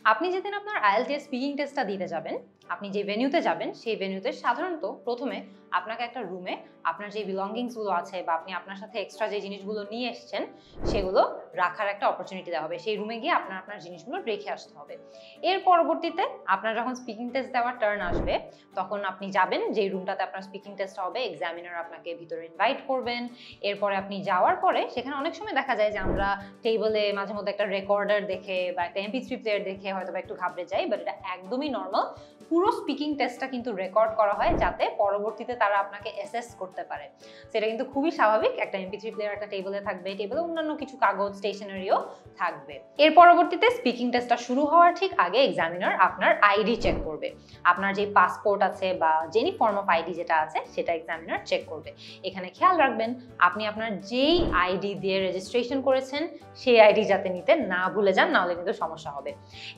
আপনি যেদিন আপনার আইএলটিএস স্পিকিং টেস্টটা দিতে যাবেন, আপনি যে ভেন্যুতে যাবেন সেই ভেন্যুতে সাধারণত প্রথমে আপনাকে একটা রুমে আপনার যে বিলঙ্গিংসগুলো আছে বা আপনি আপনার সাথে এক্সট্রা যে জিনিসগুলো নিয়ে এসেছেন সেগুলো রাখার একটা অপরচুনিটি দেওয়া হবে। সেই রুমে গিয়ে আপনার জিনিসগুলো রেখে আসতে হবে। এর পরবর্তীতে আপনার যখন স্পিকিং টেস্ট দেওয়ার টার্ন আসবে তখন আপনি যাবেন যেই রুমটাতে আপনার স্পিকিং টেস্ট হবে, এক্সামিনার আপনাকে ভিতরে ইনভাইট করবেন। এরপরে আপনি যাওয়ার পরে সেখানে অনেক সময় দেখা যায় যে আমরা টেবলে মাঝে মধ্যে একটা রেকর্ডার দেখে বা একটা MP3 প্লেয়ার দেখে হয়তো একটু ঘাবড়ে যাই, বাট এটা একদমই নর্মাল। পুরো স্পিকিং টেস্টটা কিন্তু রেকর্ড করা হয় যাতে পরবর্তীতে তারা আপনাকে অ্যাসেস করতে পারে। সেটা কিন্তু খুবই স্বাভাবিক। একটা MP3 প্লেয়ার একটা টেবলে থাকবে, টেবলে অন্যান্য কিছু কাগজ স্টেশনারিও থাকবে। এর পরবর্তীতে স্পিকিং টেস্টটা শুরু হওয়ার ঠিক আগে এক্সামিনার আপনার আইডি চেক করবে। আপনার যে পাসপোর্ট আছে বা যেনি ফর্ম অফ আইডি যেটা আছে সেটা এক্সামিনার চেক করবে। এখানে খেয়াল রাখবেন আপনি আপনার যেই আইডি দিয়ে রেজিস্ট্রেশন করেছেন সেই আইডি যাতে নিতে না ভুলে যান, নাহলে কিন্তু সমস্যা হবে।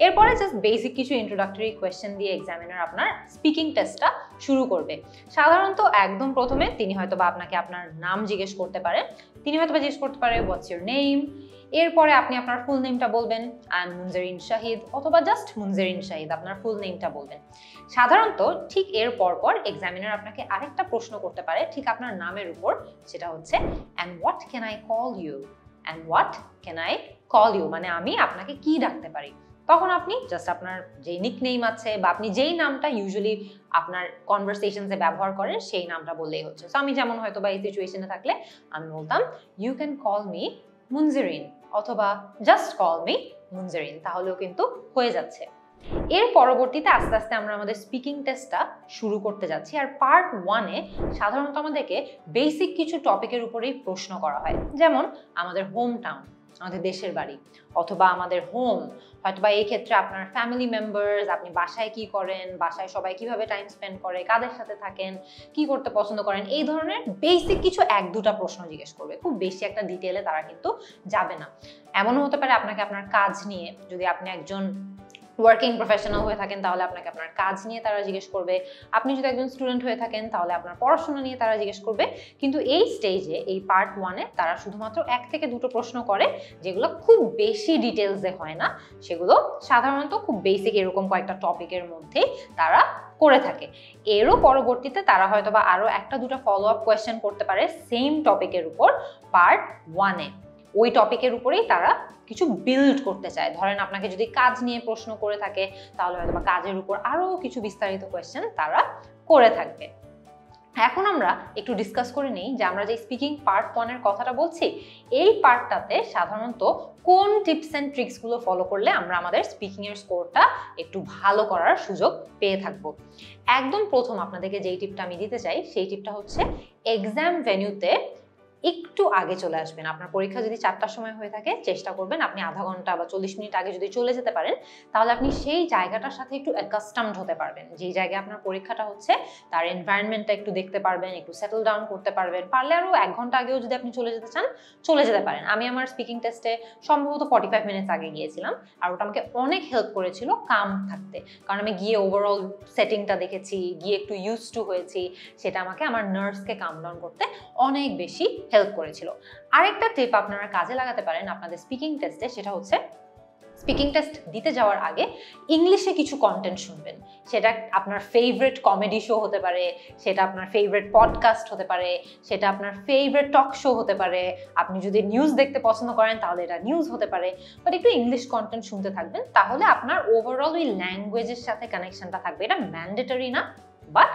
এরপরে জাস্ট বেসিক কিছু ইন্ট্রোডাক্টরি কোয়েশ্চেন দিয়ে এক্সামিনার আপনার স্পিকিং টেস্টটা শুরু করবে। সাধারণত একদম প্রথমে তিনি হয়তোবা আপনাকে আপনার নাম জিজ্ঞেস করতে পারে। তিনি হয়তোবা জিজ্ঞেস করতে পারে হোয়াটস ইউর নেম। এরপরে আপনি আপনার ফুল নেমটা বলবেন, আই এম মুনজেরিন শাহিদ, অথবা জাস্ট মুনজেরিন শাহিদ আপনার ফুল নেমটা বলবেন। সাধারণত ঠিক এর পরপর এক্সামিনার আপনাকে আরেকটা প্রশ্ন করতে পারে ঠিক আপনার নামের উপর, সেটা হচ্ছে and what can I call you, and what can I call you মানে আমি আপনাকে কি ডাকতে পারি। তখন আপনি জাস্ট আপনার যে নিকনেম আছে বা আপনি যেই নামটা ইউজুয়ালি আপনার কনভারসেশনসে ব্যবহার করেন সেই নামটা বললেই হচ্ছে। সো আমি যেমন হয়তো বা এই সিচুয়েশনে থাকলে আমি বলতাম you can call me Munzerin অথবা জাস্ট কল মি মুনজেরিন, তাহলেও কিন্তু হয়ে যাচ্ছে। এর পরবর্তীতে আস্তে আস্তে আমরা আমাদের স্পিকিং টেস্টটা শুরু করতে যাচ্ছি। আর পার্ট 1-এ সাধারণত আমাদেরকে বেসিক কিছু টপিকের উপরেই প্রশ্ন করা হয়, যেমন আমাদের হোম টাউন, আমাদের দেশের বাড়ি, অথবা আমাদের হোম, হয়তোবা এই ক্ষেত্রে আপনার ফ্যামিলি মেম্বার্স, আপনি বাসায় কি করেন, বাসায় সবাই কিভাবে টাইম স্পেন্ড করে, কাদের সাথে থাকেন, কি করতে পছন্দ করেন, এই ধরনের বেসিক কিছু 1-2টা প্রশ্ন জিজ্ঞেস করবে। খুব বেশি একটা ডিটেলে তারা কিন্তু যাবে না। এমনও হতে পারে আপনাকে আপনার কাজ নিয়ে, যদি আপনি একজন ওয়ার্কিং প্রফেশনাল হয়ে থাকেন তাহলে আপনাকে আপনার কাজ নিয়ে তারা জিজ্ঞেস করবে। আপনি যদি একজন স্টুডেন্ট হয়ে থাকেন তাহলে আপনার পড়াশোনা নিয়ে তারা জিজ্ঞেস করবে। কিন্তু এই স্টেজে, এই পার্ট 1-এ তারা শুধুমাত্র 1 থেকে 2টো প্রশ্ন করে, যেগুলো খুব বেশি ডিটেলসে হয় না। সেগুলো সাধারণত খুব বেসিক এরকম কয়েকটা টপিকের মধ্যেই তারা করে থাকে। এরও পরবর্তীতে তারা হয়তোবা আরও 1-2টা ফলো আপ কোয়েশ্চেন করতে পারে সেম টপিকের উপর পার্ট 1-এ। ওই টপিকের উপরেই তারা কিছু বিল্ড করতে চায়। ধরেন আপনাকে যদি কাজ নিয়ে প্রশ্ন করে থাকে তাহলে হয়তো বা কাজের উপর আরো কিছু বিস্তারিত কোয়েশ্চেন তারা করে থাকবে। এখন আমরা একটু ডিসকাস করে নিই যে আমরা যে স্পিকিং পার্ট 1-এর কথাটা বলছি, এই পার্টটাতে সাধারণত কোন টিপস অ্যান্ড ট্রিক্সগুলো ফলো করলে আমরা আমাদের স্পিকিংয়ের স্কোরটা একটু ভালো করার সুযোগ পেয়ে থাকবো। একদম প্রথম আপনাদেরকে যেই টিপটা আমি দিতে চাই সেই টিপটা হচ্ছে এক্সাম ভেন্যুতে একটু আগে চলে আসবেন। আপনার পরীক্ষা যদি 4টার সময় হয়ে থাকে, চেষ্টা করবেন আপনি আধা ঘন্টা বা 40 মিনিট আগে যদি চলে যেতে পারেন তাহলে আপনি সেই জায়গাটার সাথে একটু অ্যাকাস্টমড হতে পারবেন। যেই জায়গায় আপনার পরীক্ষাটা হচ্ছে তার এনভায়রনমেন্টটা একটু দেখতে পারবেন, একটু সেটেল ডাউন করতে পারবেন। পারলে আরও 1 ঘন্টা আগেও যদি আপনি চলে যেতে চান চলে যেতে পারেন। আমি আমার স্পিকিং টেস্টে সম্ভবত 45 মিনিটস আগে গিয়েছিলাম, আর ওটা আমাকে অনেক হেল্প করেছিল কাম থাকতে। কারণ আমি গিয়ে ওভারঅল সেটিংটা দেখেছি, গিয়ে একটু ইউজ টু হয়েছি, সেটা আমাকে আমার নার্ভসকে কাম ডাউন করতে অনেক বেশি হেল্প করেছিল। আরেকটা টিপ আপনারা কাজে লাগাতে পারেন আপনাদের স্পিকিং টেস্টে, সেটা হচ্ছে স্পিকিং টেস্ট দিতে যাওয়ার আগে ইংলিশে কিছু কন্টেন্ট শুনবেন। সেটা আপনার ফেভারিট কমেডি শো হতে পারে, সেটা আপনার ফেভারিট পডকাস্ট হতে পারে, সেটা আপনার ফেভারিট টক শো হতে পারে। আপনি যদি নিউজ দেখতে পছন্দ করেন তাহলে এটা নিউজ হতে পারে। বাট একটু ইংলিশ কন্টেন্ট শুনতে থাকবেন, তাহলে আপনার ওভারঅল ওই ল্যাঙ্গুয়েজের সাথে কানেকশনটা থাকবে। এটা ম্যান্ডেটরি না, বাট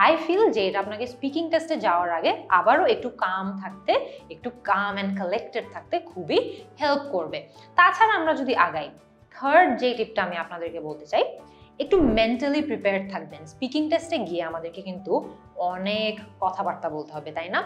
আই ফিল যে এটা আপনাকে স্পিকিং টেস্টে যাওয়ার আগে আবারও একটু কাম থাকতে, একটু কাম অ্যান্ড কালেক্টেড থাকতে খুবই হেল্প করবে। তাছাড়া আমরা যদি আগাই, থার্ড যে টিপটা আমি আপনাদেরকে বলতে চাই, একটু মেন্টালি প্রিপেয়ার্ড থাকবেন। স্পিকিং টেস্টে গিয়ে আমাদেরকে কিন্তু অনেক কথাবার্তা বলতে হবে, তাই না?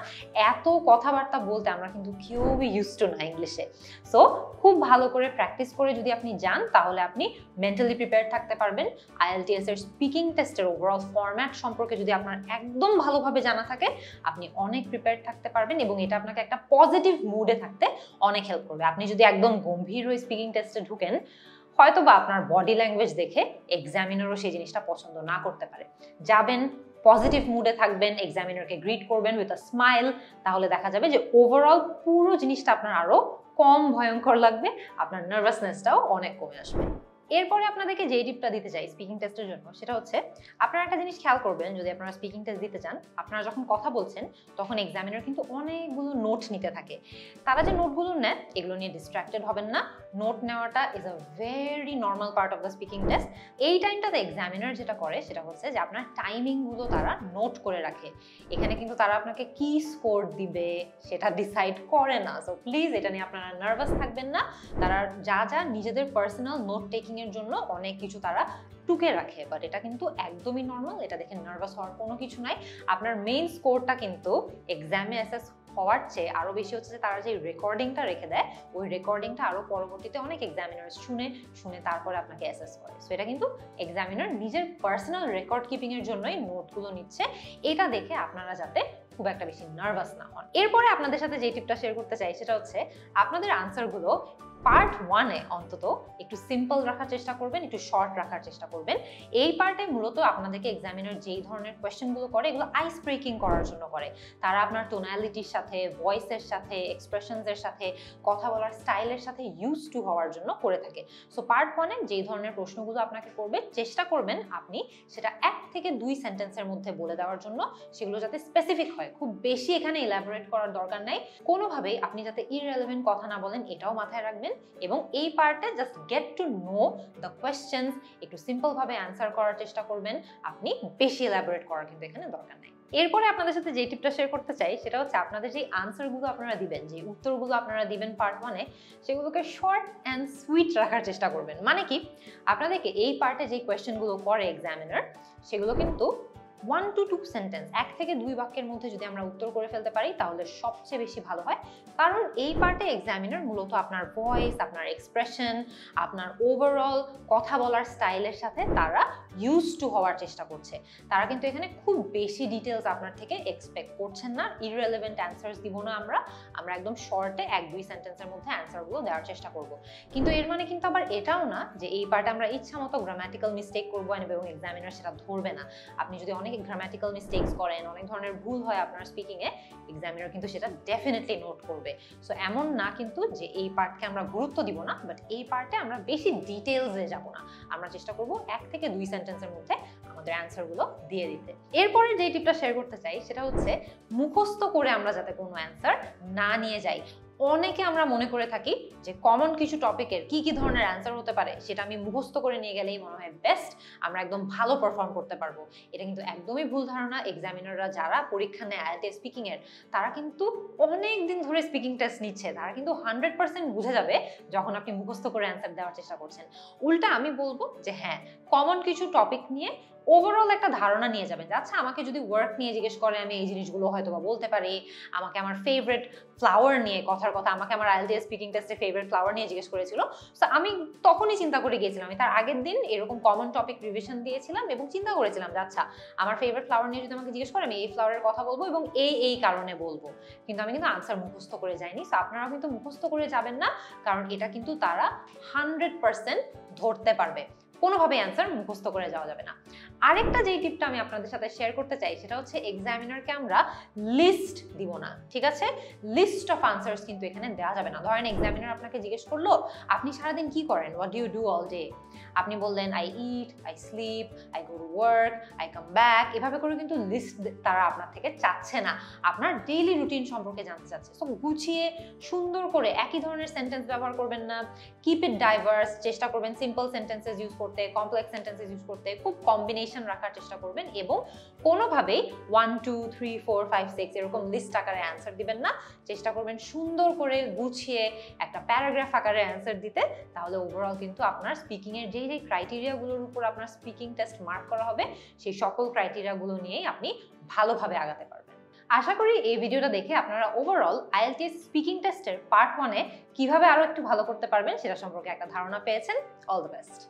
এত কথাবার্তা বলতে আমরা কিন্তু কেউই ইউজ টু না ইংলিশে। সো খুব ভালো করে প্র্যাকটিস করে যদি আপনি যান তাহলে আপনি মেন্টালি প্রিপেয়ার্ড থাকতে পারবেন। আইএলটিএস এর স্পিকিং টেস্টের ওভারঅল ফরম্যাট সম্পর্কে যদি আপনার একদম ভালোভাবে জানা থাকে, আপনি অনেক প্রিপেয়ার্ড থাকতে পারবেন এবং এটা আপনাকে একটা পজিটিভ মুডে থাকতে অনেক হেল্প করবে। আপনি যদি একদম গম্ভীর হয়ে স্পিকিং টেস্টে ঢুকেন, হয়তো বা আপনার বডি ল্যাঙ্গুয়েজ দেখে এক্সামিনারও সেই জিনিসটা পছন্দ না করতে পারে। যাবেন, পজিটিভ মুডে থাকবেন, এক্সামিনারকে গ্রিট করবেন উইথ আ স্মাইল, তাহলে দেখা যাবে যে ওভারঅল পুরো জিনিসটা আপনার আরো কম ভয়ঙ্কর লাগবে, আপনার নার্ভাসনেসটাও অনেক কমে আসবে। এরপরে আপনাদেরকে যেই টিপটা দিতে চাই স্পিকিং টেস্টের জন্য সেটা হচ্ছে আপনারা একটা জিনিস খেয়াল করবেন, যদি আপনারা স্পিকিং টেস্ট দিতে চান, আপনারা যখন কথা বলছেন তখন এক্সামিনার কিন্তু অনেকগুলো নোট নিতে থাকে। তারা যে নোটগুলো নেন এগুলো নিয়ে ডিস্ট্রাক্টেড হবেন না। নোট নেওয়াটা is a very normal part of the speaking test. এই টাইমটাতে এক্সামিনার যেটা করে সেটা হচ্ছে যে আপনার টাইমিংগুলো তারা নোট করে রাখে। এখানে কিন্তু তারা আপনাকে কি স্কোর দিবে সেটা ডিসাইড করে না। সো প্লিজ এটা নিয়ে আপনারা নার্ভাস থাকবেন না। তারা যা যা নিজেদের পার্সোনাল নোট টেকিং এর জন্য অনেক কিছু তারা টুকে রাখে, বাট এটা কিন্তু একদমই নর্মাল। এটা দেখে নার্ভাস হওয়ার কোনো কিছু নাই। আপনার মেইন স্কোরটা কিন্তু এক্সামে অ্যাসেস হওয়ার চেয়ে আরো বেশি হচ্ছে যে তারা যে রেকর্ডিংটা রেখে দেয় ওই রেকর্ডিংটা আরো পরবর্তীতে অনেক এক্সামিনার শুনে তারপরে আপনাকে অ্যাসেস করে। সো এটা কিন্তু এক্সামিনার নিজের পার্সোনাল রেকর্ড কিপিং এর জন্যই নোটগুলো নিচ্ছে। এটা দেখে আপনারা যাতে খুব একটা বেশি নার্ভাস না হন। এরপরে আপনাদের সাথে যে টিপটা শেয়ার করতে চাই সেটা হচ্ছে আপনাদের আনসারগুলো পার্ট 1-এ অন্তত একটু সিম্পল রাখার চেষ্টা করবেন, একটু শর্ট রাখার চেষ্টা করবেন। এই পার্টে মূলত আপনাদেরকে এক্সামিনার যেই ধরনের কোয়েশ্চেনগুলো করে এগুলো আইস ব্রেকিং করার জন্য করে। তারা আপনার টোনালিটির সাথে, ভয়েসের সাথে, এক্সপ্রেশনসের সাথে, কথা বলার স্টাইলের সাথে ইউজ টু হওয়ার জন্য করে থাকে। সো পার্ট 1-এ যেই ধরনের প্রশ্নগুলো আপনাকে করবে চেষ্টা করবেন আপনি সেটা 1 থেকে 2 সেন্টেন্সের মধ্যে বলে দেওয়ার জন্য, সেগুলো যাতে স্পেসিফিক হয়। খুব বেশি এখানে ইলাবোরেট করার দরকার নাই। কোনোভাবেই আপনি যাতে ইররেলেভেন্ট কথা না বলেন এটাও মাথায় রাখবেন। এবং এই পার্টে just get to know the questions, একটু সিম্পল ভাবে অ্যান্সার করার চেষ্টা করবেন। আপনি বেশি এলাবোরেট করার কিন্তু এখানে দরকার নাই। এরপরে আপনাদের সাথে যে টিপটা শেয়ার করতে চাই সেটা হচ্ছে আপনাদের যে আনসারগুলো আপনারা দিবেন, যে উত্তরগুলো আপনারা দিবেন পার্ট 1-এ, সেগুলোকে শর্ট অ্যান্ড সুইট রাখার চেষ্টা করবেন। মানে কি, আপনাদেরকে এই পার্টে যে কোয়েশ্চেনগুলো করে এক্সামিনার সেগুলো কিন্তু 1 to 2 সেন্টেন্স, 1 থেকে 2 বাক্যের মধ্যে যদি আমরা উত্তর করে ফেলতে পারি তাহলে সবচেয়ে বেশি ভালো হয়। কারণ এই পার্টে এক্সামিনার মূলত আপনার ভয়েস, আপনার এক্সপ্রেশন, আপনার ওভারঅল কথা বলার স্টাইলের সাথে তারা ইউজ টু হওয়ার চেষ্টা করছে। তারা কিন্তু এখানে খুব বেশি ডিটেলস আপনার থেকে এক্সপেক্ট করছেন না। ইররেলেভেন্ট অ্যান্সার্স দিব না আমরা একদম শর্টে 1-2 সেন্টেন্সের মধ্যে অ্যান্সারগুলো দেওয়ার চেষ্টা করব। কিন্তু এর মানে কিন্তু আবার এটাও না যে এই পার্টে আমরা ইচ্ছা মতো গ্রামাটিক্যাল মিস্টেক করবো এবং এক্সামিনার সেটা ধরবে না। আপনি যদি অনেক গ্রামাটিক্যাল মিস্টেকস করেন, অনেক ধরনের ভুল হয় আপনার স্পিকিংয়ে, এক্সামিনার কিন্তু সেটা ডেফিনেটলি নোট করবে। সো এমন না কিন্তু যে এই পার্টকে আমরা গুরুত্ব দিব না, বাট এই পার্টে আমরা বেশি ডিটেলসে যাব না। আমরা চেষ্টা করব 1 থেকে 2 সেন্টেন্সের মধ্যে আমাদের অ্যান্সারগুলো দিয়ে দিতে। এরপরে যে টিপটা শেয়ার করতে চাই সেটা হচ্ছে মুখস্থ করে আমরা যাতে কোনো অ্যান্সার না নিয়ে যাই। অনেকে আমরা মনে করে থাকি যে কমন কিছু টপিকের কি কি ধরনের অ্যান্সার হতে পারে সেটা আমি মুখস্থ করে নিয়ে গেলেই মনে হয় বেস্ট, আমরা একদম ভালো পারফর্ম করতে পারবো। এটা কিন্তু একদমই ভুল ধারণা। এক্সামিনাররা যারা পরীক্ষা নেয় আইএলটিএস স্পিকিং এর, তারা কিন্তু অনেক দিন ধরে স্পিকিং টেস্ট নিচ্ছে। তারা কিন্তু 100% বুঝে যাবে যখন আপনি মুখস্থ করে অ্যান্সার দেওয়ার চেষ্টা করছেন। উল্টা আমি বলবো যে হ্যাঁ, কমন কিছু টপিক নিয়ে ওভারঅল একটা ধারণা নিয়ে যাবেন। আচ্ছা, আমাকে যদি ওয়ার্ক নিয়ে জিজ্ঞেস করে আমি এই জিনিসগুলো হয়তো বা বলতে পারি। আমাকে আমার ফেভারিট ফ্লাওয়ার নিয়ে কথার কথা, আমাকে আমার আইএলটিএস স্পিকিং টেস্টে ফেভারিট ফ্লাওয়ার নিয়ে জিজ্ঞেস করেছিল। সো আমি তখনই চিন্তা করে গিয়েছিলাম, আমি তার আগের দিন এরকম কমন টপিক রিভিশন দিয়েছিলাম এবং চিন্তা করেছিলাম যে আচ্ছা, আমার ফেভারিট ফ্লাওয়ার নিয়ে যদি আমাকে জিজ্ঞেস করে আমি এই ফ্লাওয়ারের কথা বলবো এবং এই কারণে বলবো। কিন্তু আমি কিন্তু আনসার মুখস্থ করে যাইনি। সো আপনারাও কিন্তু মুখস্থ করে যাবেন না, কারণ এটা কিন্তু তারা 100% ধরতে পারবে। কোনোভাবে অ্যান্সার মুখস্থ করে যাওয়া যাবে না। আরেকটা যেই টিপটা আমি আপনাদের সাথে শেয়ার করতে চাই সেটা হচ্ছে এক্সামিনারকে আমরা লিস্ট দিব না, ঠিক আছে? লিস্ট অফ আনসার্স কিন্তু এখানে দেওয়া যাবে না। ধরেন এক্সামিনার আপনাকে জিজ্ঞেস করলো আপনি সারাদিন কি করেন, what do you do all day. আপনি বললেন I eat, I sleep, I go to work, I come back. এভাবে করে কিন্তু লিস্ট তারা আপনার থেকে চাচ্ছে না, আপনার ডেইলি রুটিন সম্পর্কে জানতে চাচ্ছে। সো গুছিয়ে সুন্দর করে একই ধরনের সেন্টেন্স ব্যবহার করবেন না, কিপ ইট ডাইভার্স। চেষ্টা করবেন সিম্পল সেন্টেন্সেস ইউজ করতে, কমপ্লেক্স সেন্টেন্সেস ইউজ করতে, খুব কম্বিনেশন রাখার চেষ্টা করবেন এবং কোনোভাবেই 1 2 3 4 5 6 এরকম লিস্ট আকারে অ্যান্সার দিবেন না। চেষ্টা করবেন সুন্দর করে গুছিয়ে একটা প্যারাগ্রাফ আকারে অ্যান্সার দিতে। তাহলে ওভারঅল কিন্তু আপনার স্পিকিং এর যেই ক্রাইটেরিয়াগুলোর উপর আপনার স্পিকিং টেস্ট মার্ক করা হবে সেই সকল ক্রাইটেরিয়াগুলো নিয়েই আপনি ভালোভাবে আগাতে পারবেন। আশা করি এই ভিডিওটা দেখে আপনারা ওভারঅল আইএলটিএস স্পিকিং টেস্টের পার্ট 1-এ কিভাবে আরো একটু ভালো করতে পারবেন সেটা সম্পর্কে একটা ধারণা পেয়েছেন। All the best.